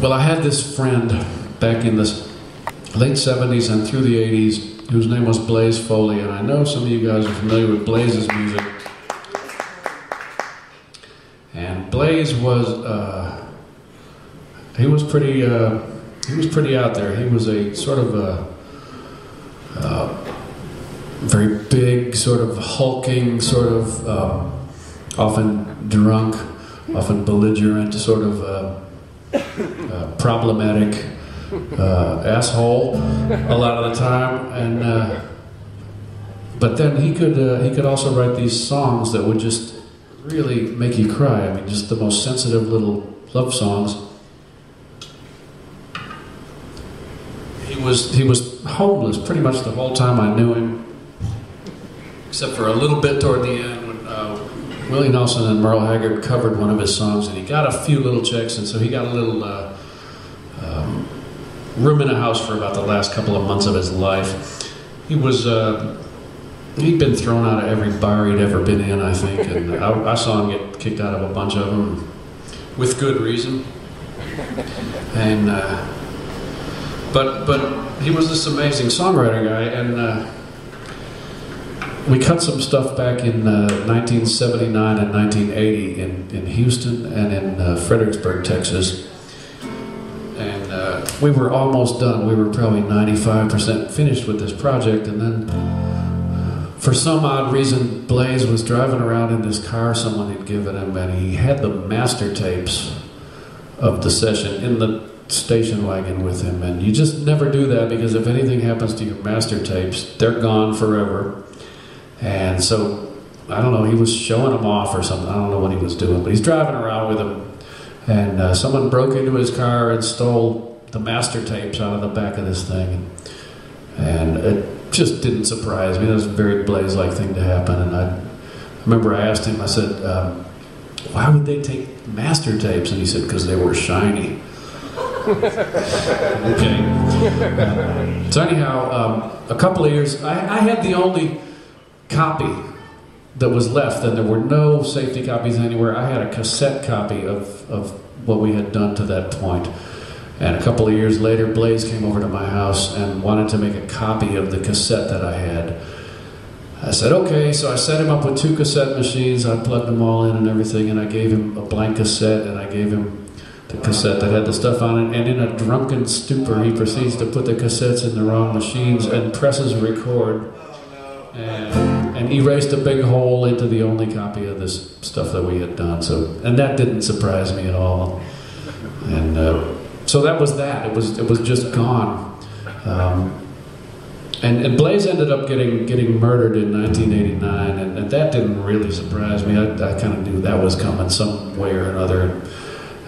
Well, I had this friend back in the late 70s and through the 80s whose name was Blaze Foley, and I know some of you guys are familiar with Blaze's music. And Blaze was he was pretty out there. He was a sort of a very big, sort of hulking, sort of often drunk, often belligerent, sort of problematic asshole a lot of the time, and but then he could also write these songs that would just really make you cry. I mean, just the most sensitive little love songs. He was homeless pretty much the whole time I knew him, except for a little bit toward the end when Willie Nelson and Merle Haggard covered one of his songs, and he got a few little checks, and so he got a little room in a house for about the last couple of months of his life. He was he'd been thrown out of every bar he'd ever been in, I think, and I saw him get kicked out of a bunch of them with good reason. And but he was this amazing songwriter guy, and we cut some stuff back in 1979 and 1980 in Houston and in Fredericksburg, Texas. And we were almost done. We were probably 95% finished with this project, and then for some odd reason, Blaze was driving around in this car someone had given him, and he had the master tapes of the session in the station wagon with him. And you just never do that, because if anything happens to your master tapes, they're gone forever. And so, I don't know, he was showing them off or something. I don't know what he was doing, but he's driving around with them. And someone broke into his car and stole the master tapes out of the back of this thing. And it just didn't surprise me. It was a very Blaze-like thing to happen. And I remember I asked him, I said, why would they take master tapes? And he said, because they were shiny. Okay. So anyhow, a couple of years, I had the only copy that was left, and there were no safety copies anywhere. I had a cassette copy of what we had done to that point. And a couple of years later, Blaze came over to my house and wanted to make a copy of the cassette that I had. I said, okay, so I set him up with 2 cassette machines. I plugged them all in and everything, and I gave him a blank cassette, and I gave him the cassette that had the stuff on it, and in a drunken stupor, he proceeds to put the cassettes in the wrong machines and presses record, and erased a big hole into the only copy of this stuff that we had done. So, and that didn't surprise me at all. And so that was that. It was just gone. And Blaze ended up getting murdered in 1989, and that didn't really surprise me. I kind of knew that was coming some way or another.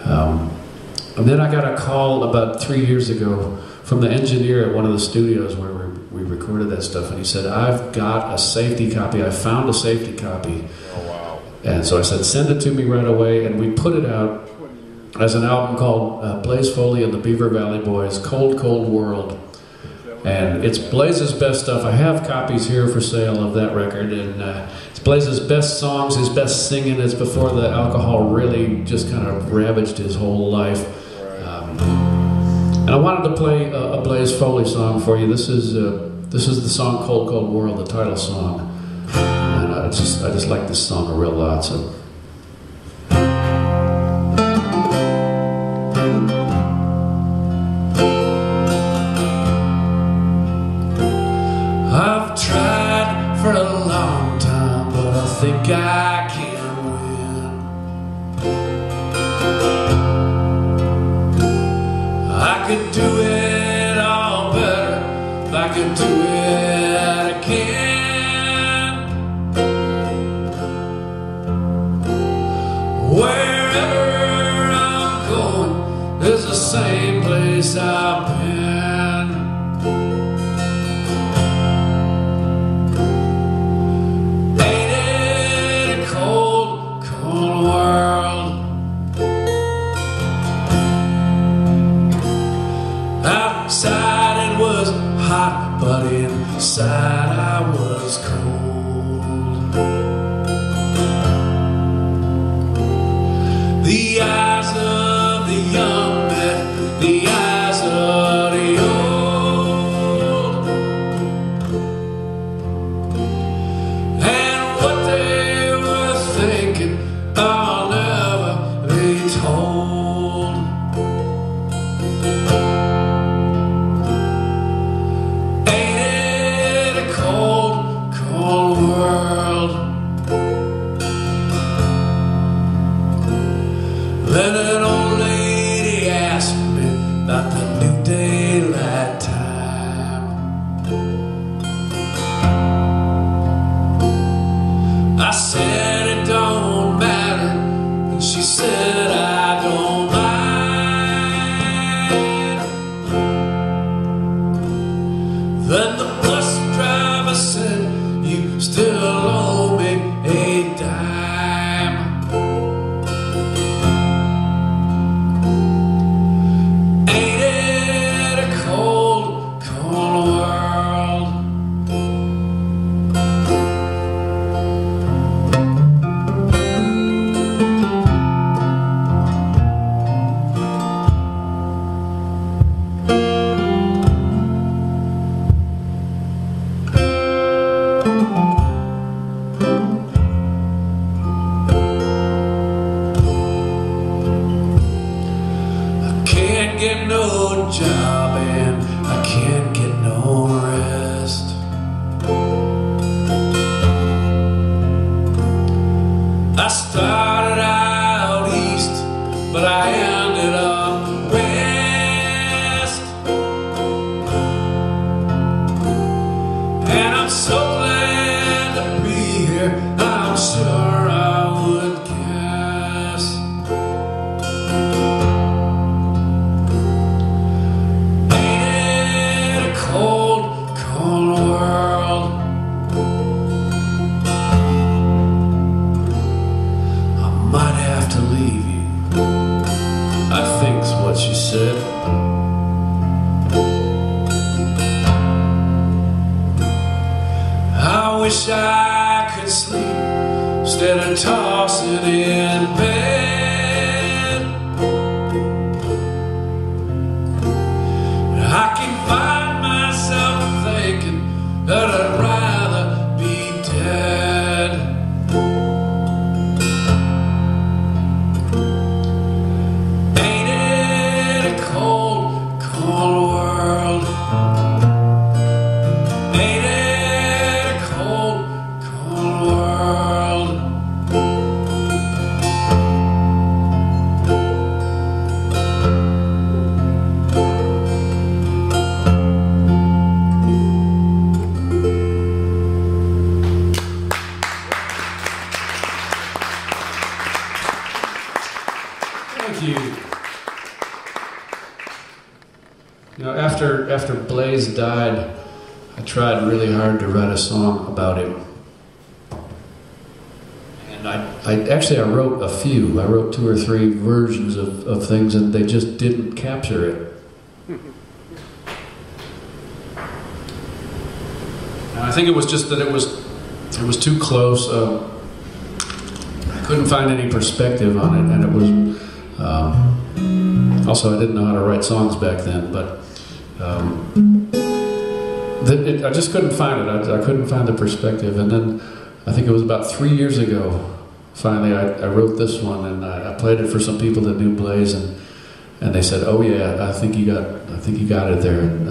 And then I got a call about 3 years ago from the engineer at one of the studios where we recorded that stuff, and he said, I've got a safety copy. I found a safety copy. Oh, wow. And so I said, send it to me right away, and we put it out as an album called Blaze Foley and the Beaver Valley Boys, Cold, Cold World. And it's Blaze's best stuff. I have copies here for sale of that record, and it's Blaze's best songs, his best singing. It's before the alcohol really just kind of ravaged his whole life. And I wanted to play a Blaze Foley song for you. This is the song Cold, Cold World, the title song. And I just like this song a real lot. So. I've tried for a long time, but I think I can win. I could do it all better if I could do it again. Wherever I'm going is the same place I've been. Outside it was hot, but inside I was cold. The eyes of the young men asked me about the new daylight time. I said it don't matter, and she said I don't mind. Then the bus driver said, you still owe me a dime. Ain't it a cold, cold world? Get no job and I can't get no rest. I started out east, but I ended up west. And I'm so glad to be here, I'm sure I would guess. Cold, cold world. I might have to leave you, I think's what she said. I wish I could sleep instead of tossing in bed. I can find myself thinking that I'd rather be dead. Ain't it a cold, cold world? Ain't it a cold, cold world? Thank you. You know, after Blaze died, I tried really hard to write a song about him. And I wrote a few. I wrote 2 or 3 versions of things, and they just didn't capture it. And I think it was just that it was too close. I couldn't find any perspective on it, and it was also I didn't know how to write songs back then, but I just couldn't find it. I couldn't find the perspective, and then I think it was about 3 years ago. Finally, I wrote this one, and I played it for some people that knew Blaze, and they said, "Oh yeah, I think you got it there." And,